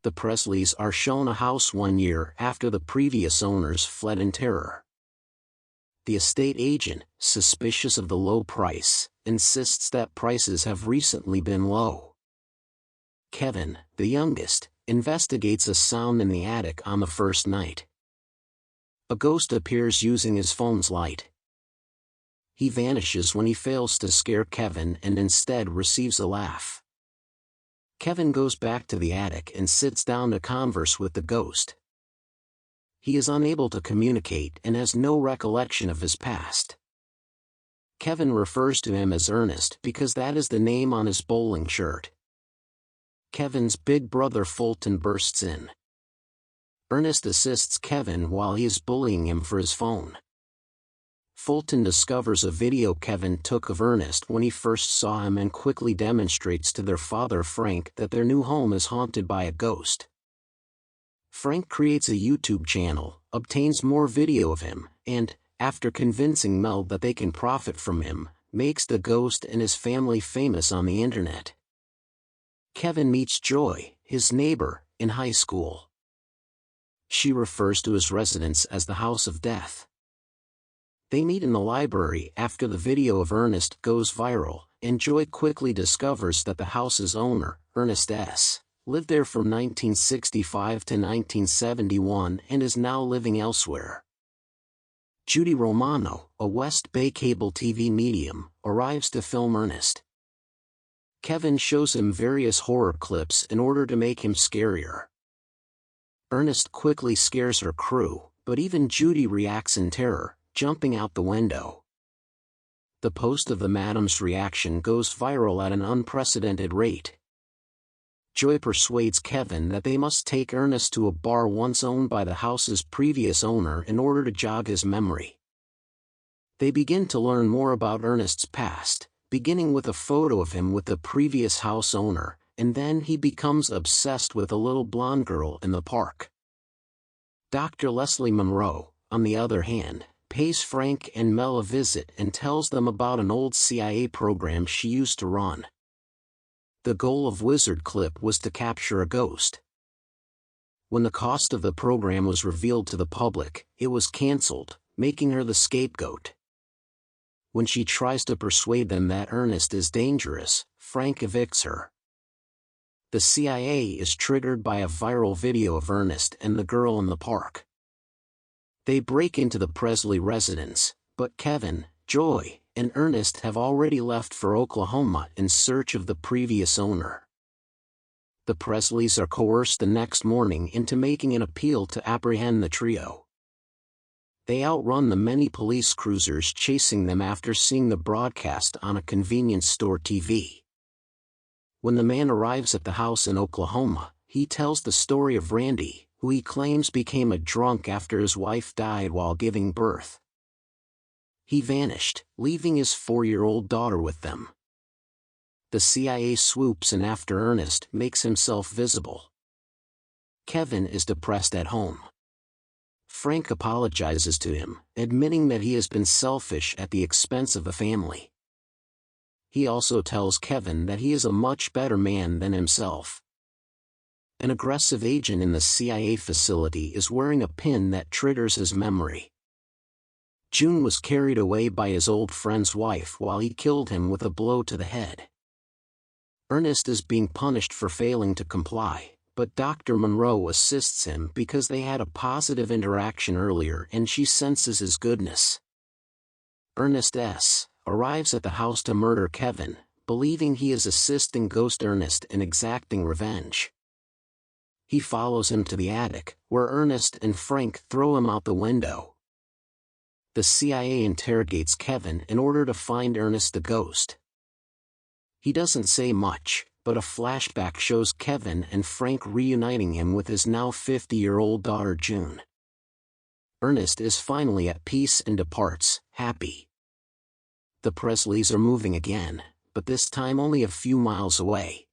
The Presleys are shown a house 1 year after the previous owners fled in terror. The estate agent, suspicious of the low price, insists that prices have recently been low. Kevin, the youngest, investigates a sound in the attic on the first night. A ghost appears using his phone's light. He vanishes when he fails to scare Kevin and instead receives a laugh. Kevin goes back to the attic and sits down to converse with the ghost. He is unable to communicate and has no recollection of his past. Kevin refers to him as Ernest because that is the name on his bowling shirt. Kevin's big brother Fulton bursts in. Ernest assists Kevin while he is bullying him for his phone. Fulton discovers a video Kevin took of Ernest when he first saw him and quickly demonstrates to their father Frank that their new home is haunted by a ghost. Frank creates a YouTube channel, obtains more video of him, and, after convincing Mel that they can profit from him, makes the ghost and his family famous on the internet. Kevin meets Joy, his neighbor, in high school. She refers to his residence as the House of Death. They meet in the library after the video of Ernest goes viral, and Joy quickly discovers that the house's owner, Ernest S., lived there from 1965 to 1971 and is now living elsewhere. Judy Romano, a West Bay cable TV medium, arrives to film Ernest. Kevin shows him various horror clips in order to make him scarier. Ernest quickly scares her crew, but even Judy reacts in terror, jumping out the window. The post of the madam's reaction goes viral at an unprecedented rate. Joy persuades Kevin that they must take Ernest to a bar once owned by the house's previous owner in order to jog his memory. They begin to learn more about Ernest's past, beginning with a photo of him with the previous house owner, and then he becomes obsessed with a little blonde girl in the park. Dr. Leslie Monroe, on the other hand, pays Frank and Mel a visit and tells them about an old CIA program she used to run. The goal of Wizard Clip was to capture a ghost. When the cost of the program was revealed to the public, it was cancelled, making her the scapegoat. When she tries to persuade them that Ernest is dangerous, Frank evicts her. The CIA is triggered by a viral video of Ernest and the girl in the park. They break into the Presley residence, but Kevin, Joy, and Ernest have already left for Oklahoma in search of the previous owner. The Presleys are coerced the next morning into making an appeal to apprehend the trio. They outrun the many police cruisers chasing them after seeing the broadcast on a convenience store TV. When the man arrives at the house in Oklahoma, he tells the story of Randy, who he claims became a drunk after his wife died while giving birth. He vanished, leaving his 4-year-old daughter with them. The CIA swoops in after Ernest makes himself visible. Kevin is depressed at home. Frank apologizes to him, admitting that he has been selfish at the expense of the family. He also tells Kevin that he is a much better man than himself. An aggressive agent in the CIA facility is wearing a pin that triggers his memory. June was carried away by his old friend's wife while he killed him with a blow to the head. Ernest is being punished for failing to comply, but Dr. Monroe assists him because they had a positive interaction earlier and she senses his goodness. Ernest S. arrives at the house to murder Kevin, believing he is assisting Ghost Ernest in exacting revenge. He follows him to the attic, where Ernest and Frank throw him out the window. The CIA interrogates Kevin in order to find Ernest the ghost. He doesn't say much, but a flashback shows Kevin and Frank reuniting him with his now 50-year-old daughter June. Ernest is finally at peace and departs, happy. The Presleys are moving again, but this time only a few miles away.